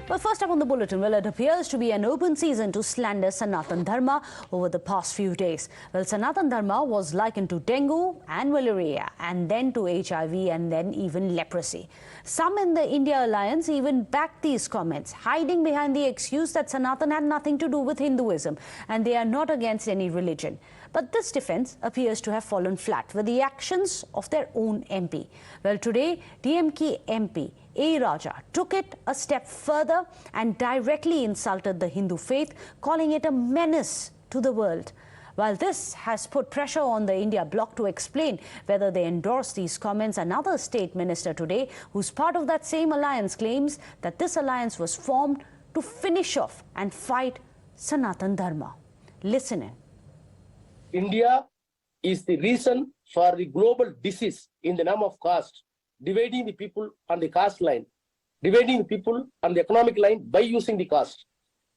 Well, first up on the bulletin, well, it appears to be an open season to slander Sanatan Dharma over the past few days. Well, Sanatan Dharma was likened to dengue and malaria, and then to HIV, and then even leprosy. Some in the India alliance even backed these comments, hiding behind the excuse that Sanatan had nothing to do with Hinduism and they are not against any religion. But this defense appears to have fallen flat with the actions of their own MP. Well, today, DMK MP A. Raja took it a step further and directly insulted the Hindu faith, calling it a menace to the world. While this has put pressure on the India Bloc to explain whether they endorse these comments, another state minister today, who's part of that same alliance, claims that this alliance was formed to finish off and fight Sanatan Dharma. Listen in. India is the reason for the global disease in the name of caste, dividing the people on the caste line, dividing the people on the economic line by using the caste.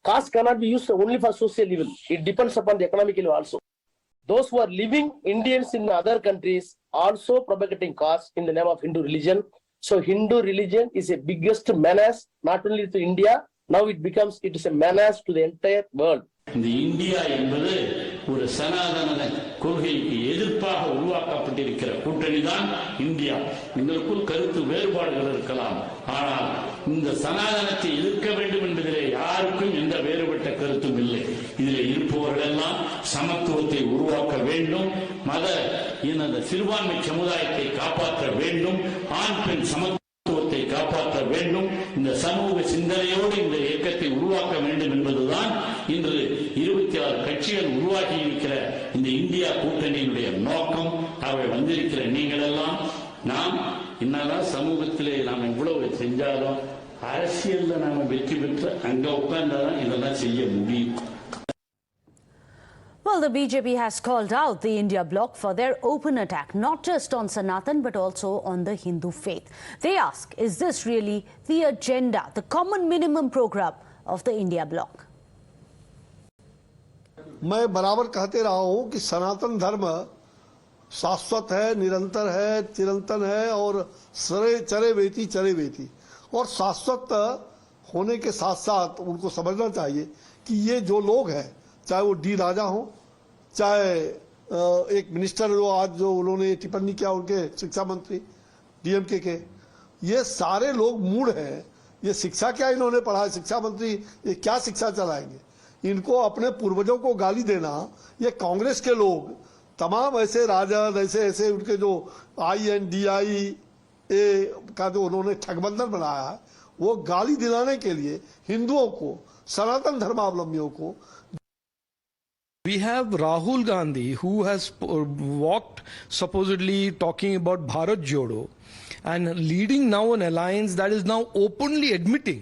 Caste cannot be used only for social evil. It depends upon the economic evil also. Those who are living Indians in other countries also propagating caste in the name of Hindu religion. So Hindu religion is a biggest menace not only to India, now it is a menace to the entire world. இந்த India என்பது ஒரு சனாதன கொள்கைக்கு எதிர்ப்பாக உருவாக்கப்பட்டிருக்கிற கூட்டணி தான் India. எங்களுக்குள் கருத்து வேறுபாடுகள் இருக்கலாம், ஆனால் இந்த சனாதனத்தை எதிர்க்க வேண்டும் என்பதிலே யாருக்கும் எந்த வேறுபட்ட கருத்தும் இல்லை. இதில் இருப்பவர்கள் எல்லாம் சமத்துவத்தை உருவாக்க வேண்டும், மத இன சிறுபான்மை சமுதாயத்தை காப்பாற்ற வேண்டும், ஆண் பெண் சமத்துவத்தை காப்பாற்ற வேண்டும். இந்த சமூக சிந்தனையோடு இந்த இயக்கத்தை உருவாக்க வேண்டும் என்பதுதான் இன்று 26 கட்சிகள் உருவாகி இருக்கிற இந்த இந்தியா கூட்டணியினுடைய நோக்கம். அவை வந்திருக்கிற நீங்கள் எல்லாம் நாம் என்னதான் சமூகத்திலே நாம் இவ்வளவு செஞ்சாலும் அரசியல்ல நாம வெற்றி பெற்று அங்க உட்கார்ந்தாதான் இதெல்லாம் செய்ய முடியும். Well, the BJP has called out the India Bloc for their open attack, not just on Sanatan, but also on the Hindu faith. They ask, is this really the agenda, the common minimum program of the India Bloc? मैं बराबर कहते रहा हूं कि सनातन धर्म शाश्वत है, निरंतर है, चिरंतन है और चरे वेती और शाश्वत होने के साथ साथ उनको समझना चाहिए कि ये जो लोग हैं, चाहे वो डी राजा हो, चाहे एक मिनिस्टर जो आज जो उन्होंने टिप्पणी किया उनके शिक्षा मंत्री डीएमके के, ये सारे लोग मूढ़ हैं। ये शिक्षा क्या इन्होंने पढ़ा है? शिक्षा मंत्री ये क्या शिक्षा चलाएंगे? इनको अपने पूर्वजों को गाली देना, ये कांग्रेस के लोग तमाम ऐसे राजद ऐसे उनके जो I.N.D.I.A का जो उन्होंने ठगबंधन बनाया है, वो गाली दिलाने के लिए हिंदुओं को, सनातन धर्मावलंबियों को. We have Rahul Gandhi, who has walked supposedly talking about Bharat Jodo and leading now an alliance that is now openly admitting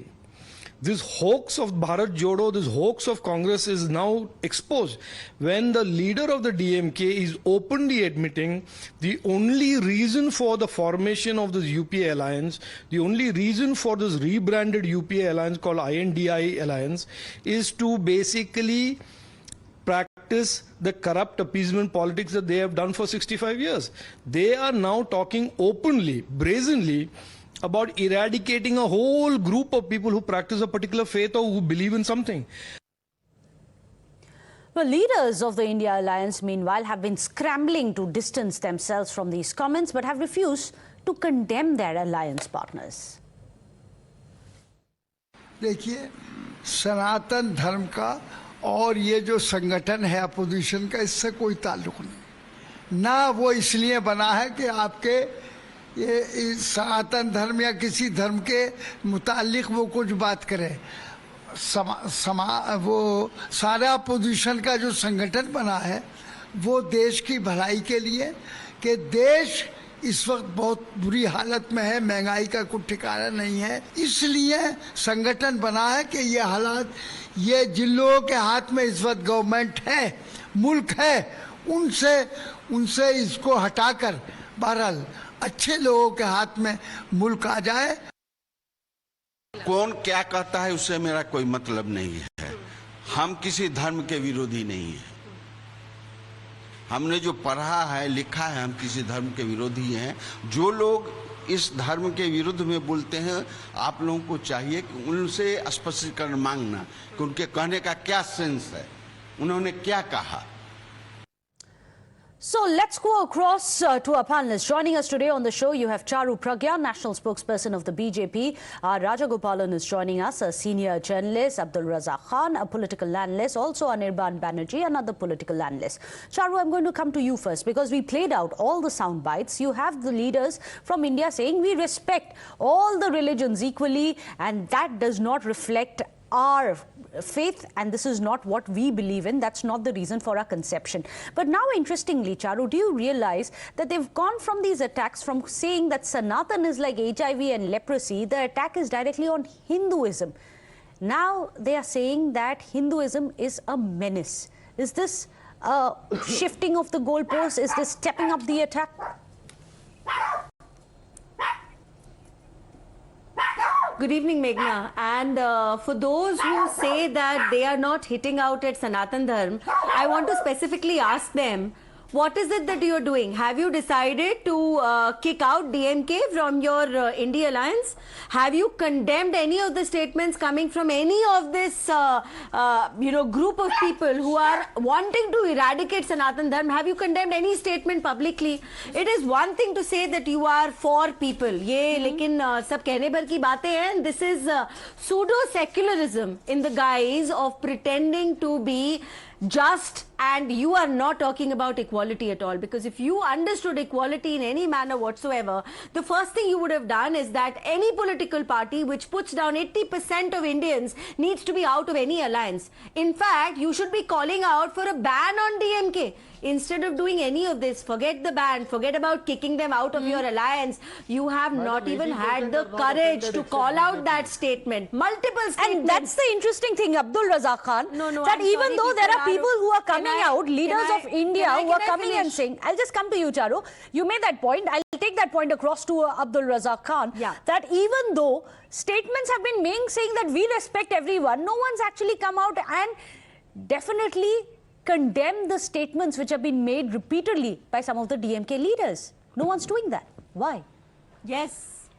this hoax of Bharat Jodo, this hoax of Congress is now exposed when the leader of the DMK is openly admitting the only reason for the formation of this UPA alliance, the only reason for this rebranded UPA alliance called I.N.D.I.A alliance is to basically practice the corrupt appeasement politics that they have done for 65 years. They are now talking openly, brazenly, about eradicating a whole group of people who practice a particular faith or who believe in something. Well, leaders of the India Alliance, meanwhile, have been scrambling to distance themselves from these comments, but have refused to condemn their alliance partners. देखिए, सनातन धर्म का और ये जो संगठन है opposition का, इससे कोई ताल्लुक नहीं ना। वो इसलिए बना है कि आपके ये सनातन धर्म या किसी धर्म के मुतालिक वो कुछ बात करे। वो सारा अपोजिशन का जो संगठन बना है वो देश की भलाई के लिए, कि देश इस वक्त बहुत बुरी हालत में है, महंगाई का कुछ ठिकाना नहीं है, इसलिए संगठन बना है कि ये हालात, ये जिन लोगों के हाथ में इस वक्त गवर्नमेंट है, मुल्क है, उनसे इसको हटाकर बहरहाल अच्छे लोगों के हाथ में मुल्क आ जाए। कौन क्या कहता है उससे मेरा कोई मतलब नहीं है। हम किसी धर्म के विरोधी नहीं है। हमने जो पढ़ा है, लिखा है, हम किसी धर्म के विरोधी हैं। जो लोग इस धर्म के विरुद्ध में बोलते हैं, आप लोगों को चाहिए कि उनसे स्पष्टीकरण मांगना कि उनके कहने का क्या सेंस है, उन्होंने क्या कहा। So let's go across to our panelists. Joining us today on the show, you have Charu Pragya, national spokesperson of the BJP. Rajagopalan is joining us, a senior journalist. Abdul Razzack Khan, a political analyst. Also Anirban Banerjee, another political analyst. Charu, I'm going to come to you first because we played out all the sound bites. You have the leaders from India saying we respect all the religions equally, and that does not reflect our faith, and this is not what we believe in. That's not the reason for our conception. But now, interestingly, Charu, do you realize that they've gone from these attacks from saying that Sanatan is like HIV and leprosy, the attack is directly on Hinduism. Now they are saying that Hinduism is a menace. Is this shifting of the goalposts? Is this stepping up the attack? Good evening, Meghna. And for those who say that they are not hitting out at Sanatan Dharma, I want to specifically ask them, what is it that you are doing? Have you decided to kick out DMK from your I.N.D.I.A alliance? Have you condemned any of the statements coming from any of this group of people who are wanting to eradicate Sanatan Dharma? Have you condemned any statement publicly? It is one thing to say that you are for people. ये लेकिन सब कहने भर की बातें हैं. This is pseudo secularism in the guise of pretending to be just, and you are not talking about equality at all, because if you understood equality in any manner whatsoever, the first thing you would have done is that any political party which puts down 80% of Indians needs to be out of any alliance. In fact, you should be calling out for a ban on DMK. Instead of doing any of this, forget the ban, forget about kicking them out of your alliance. You have not even had the courage to call out that statement. Multiple statements. And that's the interesting thing, Abdul Razzack Khan, that even though there are people who are coming out, leaders of India who are coming and saying, I'll just come to you, Charu. You made that point. I'll take that point across to Abdul Razzack Khan. Yeah. That even though statements have been made saying that we respect everyone, no one's actually come out and definitely condemn the statements which have been made repeatedly by some of the DMK leaders. No one's doing that. Why? Yes.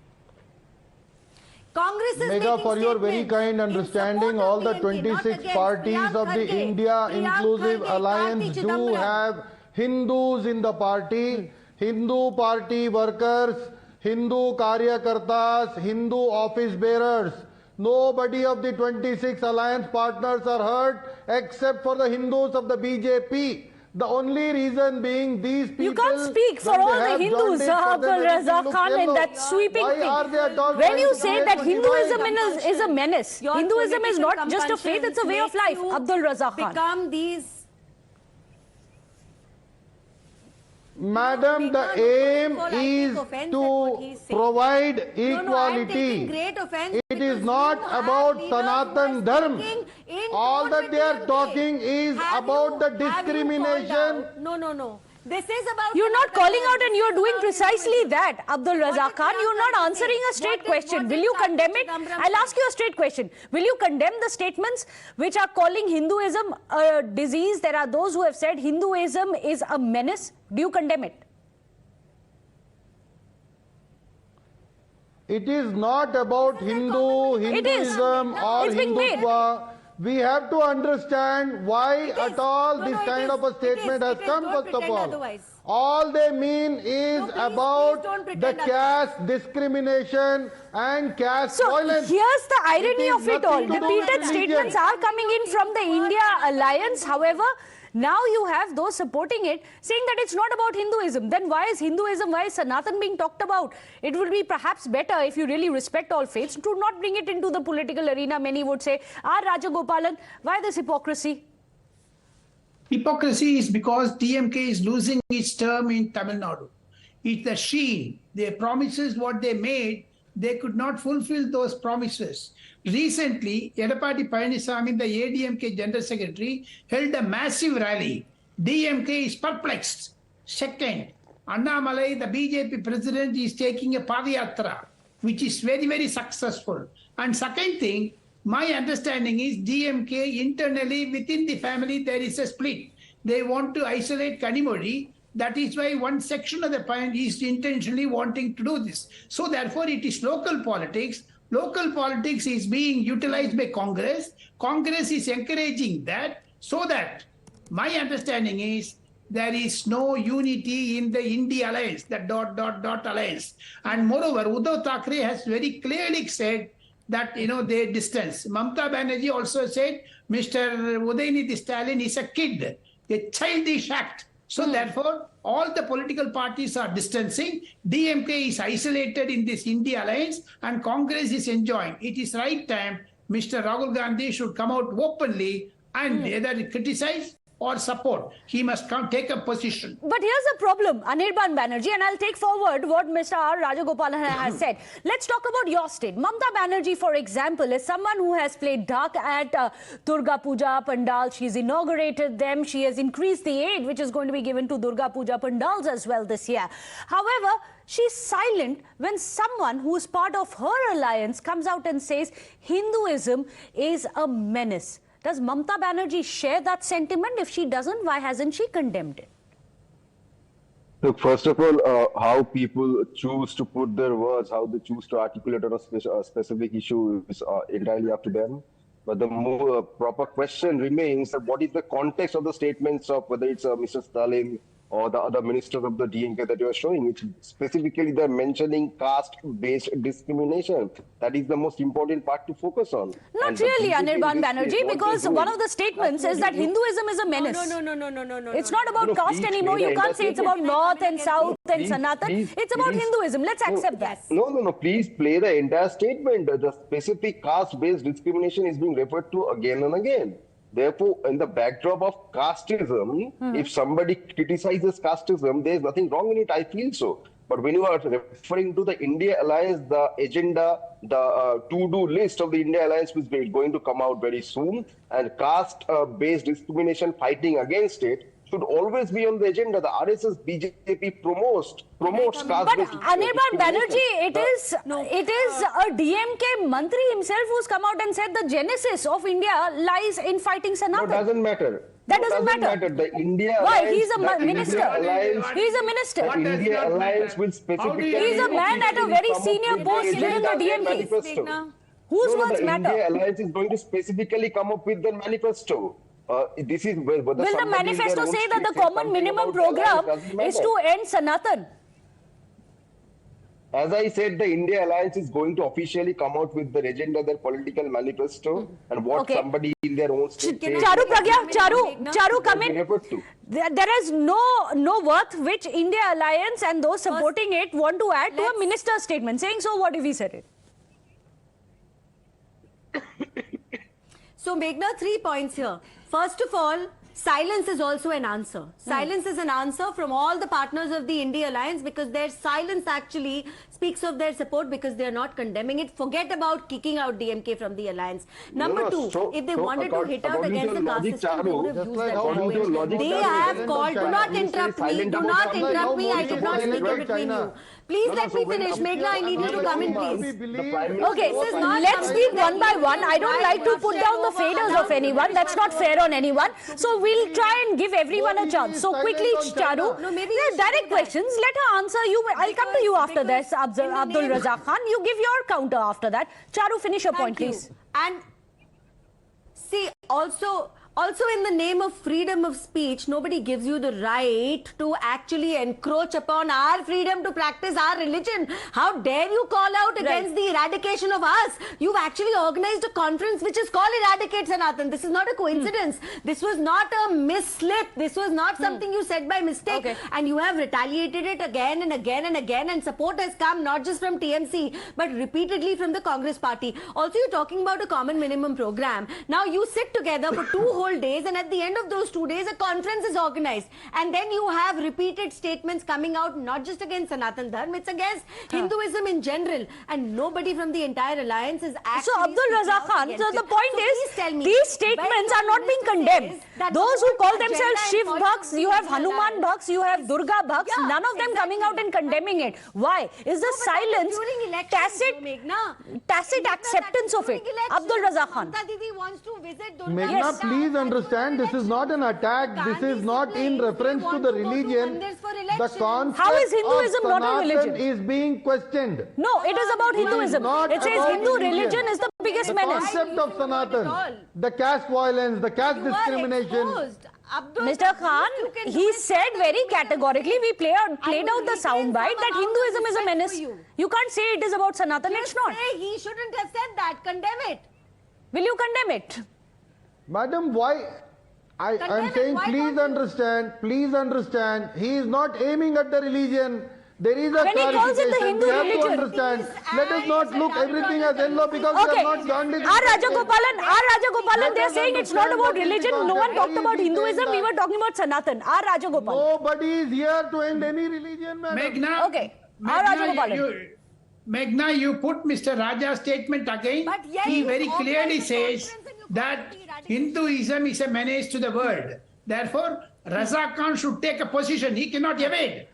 Congress is Megha, for your very kind understanding, all the 26 parties of the India Inclusive Alliance do have Hindus in the party, Hindu party workers, Hindu karyakartas, Hindu office bearers. Nobody of the 26 alliance partners are hurt except for the Hindus of the BJP. The only reason being these people... You can't speak for all the Hindus, Abdul Razzack Khan, in that sweeping thing. When you say that Hinduism is a menace, Hinduism is not just a faith, it's a way of life, Abdul Razzack Khan. Become these... Madam, the aim is to provide equality. It is not about Sanatan Dharma. All that they are talking is about the discrimination. No. This is about... You're not calling out, and you're doing precisely that, Abdul Razzack Khan. You're not answering a straight question. Will you condemn it? I'll ask you a straight question. Will you condemn the statements which are calling Hinduism a disease? There are those who have said Hinduism is a menace. Do you condemn it? It is not about Hinduism or Hindutva. We have to understand why at all this kind of a statement has come, first of all. All they mean is about the caste discrimination and caste violence. So here's the irony of it all. Repeated statements are coming in from the India alliance. However, now you have those supporting it saying that it's not about Hinduism. Then why is Hinduism, why is Sanatan being talked about? It would be perhaps better if you really respect all faiths to not bring it into the political arena. Many would say, Rajagopalan, why this hypocrisy? Hypocrisy is because DMK is losing its term in Tamil Nadu. It's the sheen. Their promises, what they made, they could not fulfill those promises. Recently, Edapati Palaniswamy, the ADMK General Secretary, held a massive rally. DMK is perplexed. Second, Annamalai, the BJP president, is taking a Padayatra, which is very, very successful. And second thing, my understanding is DMK internally within the family, there is a split. They want to isolate Kanimozhi That is why one section of the point is intentionally wanting to do this. So therefore, it is local politics. Local politics is being utilized by Congress. Congress is encouraging that, so that my understanding is there is no unity in the I.N.D.I.A alliance, the ... alliance. And moreover, Uddhav Thackeray has very clearly said that, they distance. Mamata Banerjee also said Mr. Udayanidhi Stalin is a kid, a childish act. So therefore, all the political parties are distancing. DMK is isolated in this I.N.D.I.A alliance and Congress is enjoying. It is right time Mr. Rahul Gandhi should come out openly and either criticize or support. He must take a position. But here's the problem, Anirban Banerjee, and I'll take forward what Mr. R. Rajagopalan has said. Let's talk about your state. Mamata Banerjee, for example, is someone who has played dark at Durga Puja Pandal. She's inaugurated them. She has increased the aid which is going to be given to Durga Puja Pandals as well this year. However, she's silent when someone who is part of her alliance comes out and says Hinduism is a menace. Does Mamata Banerjee share that sentiment? If she doesn't, why hasn't she condemned it? Look, first of all, how people choose to put their words, how they choose to articulate on a specific issue is entirely up to them. But the more proper question remains that what is the context of the statements of whether it's Mr. Stalin or the other ministers of the DMK that you are showing, which specifically they're mentioning caste-based discrimination. That is the most important part to focus on. Not really, Anirban Banerjee, because one of the statements is that Hinduism is a menace. No. It's not about caste anymore. You can't say it's about North and South and Sanatan. It's about Hinduism. Let's accept that. No. Please play the entire statement. The specific caste-based discrimination is being referred to again and again. Therefore, in the backdrop of casteism, if somebody criticizes casteism, there is nothing wrong in it, I feel so. But when you are referring to the I.N.D.I.A alliance, the agenda, the to-do list of the I.N.D.I.A alliance is going to come out very soon, and caste-based discrimination, fighting against it, should always be on the agenda. The RSS BJP promotes caste-based. But Anirban Banerjee, it is a DMK Mantri himself who's come out and said the genesis of India lies in fighting Sanatan. No, doesn't matter. That doesn't matter. The I.N.D.I.A Why? alliance, He's a minister. He's a minister. The I.N.D.I.A alliance will specifically... He's a man at a very senior post within the DMK. Whose words matter? The I.N.D.I.A alliance is going to specifically come up with the manifesto. This is whether will the manifesto say that the common minimum program is to end Sanatan? As I said, the I.N.D.I.A alliance is going to officially come out with their agenda, their political manifesto, and what somebody in their own state says. Charu Pragya, Charu, come in. There is no worth which I.N.D.I.A alliance and those supporting it want to add to a minister's statement, saying so what if he said it? So, Meghna, 3 points here. First of all, silence is also an answer. Silence is an answer from all the partners of the I.N.D.I.A alliance, because their silence actually speaks of their support, because they are not condemning it. Forget about kicking out DMK from the alliance. Number two, if they wanted to hit out against the caste system, they would have used that language. They have called, do not interrupt me, I did not speak in between you. Please let me finish. Meghna, I need you to come in, please. Okay, let's speak one by one. I don't like to put down the faders of anyone. That's not fair on anyone. So we'll try and give everyone a chance. So quickly, Charu, direct questions. Let her answer you. I'll come to you after this, Abdul Razzack Khan. You give your counter after that. Charu, finish your point, please. And see, also in the name of freedom of speech, nobody gives you the right to actually encroach upon our freedom to practice our religion. How dare you call out against the eradication of us? You've actually organized a conference which is called Eradicate Sanatan. This is not a coincidence. This was not a misslip. This was not something you said by mistake. And you have retaliated it again and again and again. And support has come not just from TMC, but repeatedly from the Congress party. Also, you're talking about a common minimum program. Now, you sit together for 2 whole days, and at the end of those 2 days a conference is organized, and then you have repeated statements coming out not just against Sanatan Dharma, it's against Hinduism in general, and nobody from the entire alliance is actually... So Abdul Razzack Khan, so the point is, these statements are not being condemned. Those who call themselves Shiv Bhaks, you have Hanuman Bhaks, you have Durga Bhaks, none of them coming out and condemning it. Why? Is the silence tacit acceptance of it? Abdul Razzack Khan. Meghna, please understand, this is not an attack. This is not in reference to the religion. The concept How is Hinduism of not a Sanatan religion? is being questioned. No, it is about Hinduism. not It says about Hindu religion. religion is the biggest The menace. concept of Sanatan, the caste violence, the caste discrimination. Mr. Khan, he said very categorically, we played out the soundbite that Hinduism is a menace. You can't say it is about Sanatan, it's not. He shouldn't have said that. Condemn it. Will you condemn it? Madam, why? I'm saying, please understand, he is not aiming at the religion. There is a When he calls it the clarification. Hindu We have religion. to understand. Let us not look everything as yellow because we Okay, are not journalists. Rajagopalan, they are saying it's not about religion. No one talked about Hinduism. We were talking about Sanatan. Rajagopalan. Nobody is here to end any religion, madam. Meghna, Okay, Rajagopalan. Meghna, you put Mr. Raja's statement again. But yet He you very organize clearly a says conference and you that copy Rajagopalan. Hinduism is a menace to the world. Therefore, Razzack Khan should take a position. He cannot evade.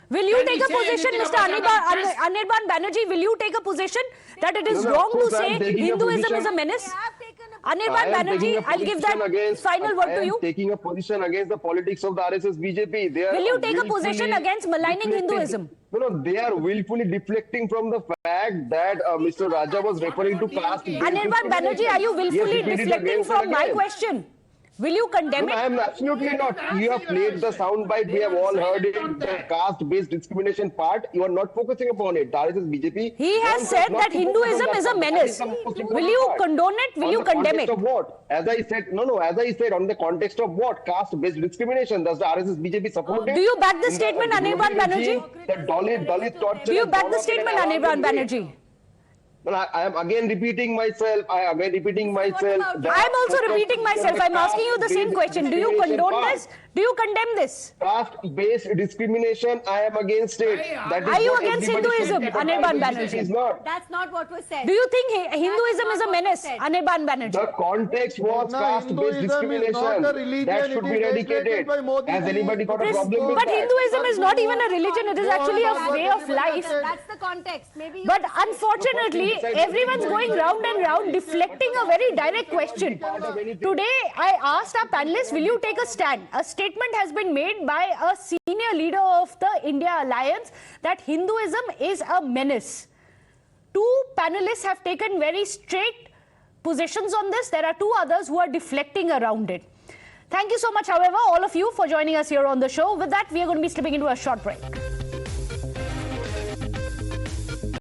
Will you Can take we a say position, anything Mr. about that? Anirban Banerjee? Will you take a position that it is No, wrong of to course I say am taking a Hinduism position. is a menace? They have taken a Anirban Banerjee, I'll give that final word to you. I am taking a position against the politics of the RSS BJP. They are Will you take a willfully position against maligning deflecting- Hinduism? No, they are willfully deflecting from the fact that Mr. Raja was referring to caste. Anirban Banerjee, are you willfully deflecting from my question? Will you condemn No, it? I am absolutely not. You have played the soundbite. We have all heard it. The caste-based discrimination part. You are not focusing upon it. The RSS BJP. He has said that Hinduism is a menace. Will you condone it? Will you condemn it? Of what? As I said, as I said, on the context of what? Caste-based discrimination. Does the RSS BJP support it? Do you back the In statement, the Anirban regime, Banerjee? The Dalit torture. Do you and back the follow-up in statement, an Anirban alarming way. Banerjee? No, I am again repeating myself. I am repeating myself. I am also repeating myself. I'm asking you the same question. Do you condone this? Do you condemn this? Caste-based discrimination, I am against it. That is Are you what against everybody Hinduism, should be. Anirban BJP Banerjee? is not. That's not what was said. Do you think Hinduism is a menace, said. Anirban Banerjee? The context was No, caste-based Hinduism is not discrimination. a religion, That should it be is eradicated. regulated by Modi Has ji. anybody got a problem with But that? Hinduism is not even a religion. It is actually a way of life. That's the context. Maybe you But unfortunately, everyone's going round and round deflecting a very direct question. Today, I asked our panelists, will you take a stand? A statement has been made by a senior leader of the I.N.D.I.A alliance that Hinduism is a menace. Two panelists have taken very straight positions on this. There are two others who are deflecting around it. Thank you so much, however, all of you for joining us here on the show. With that, we are going to be slipping into a short break.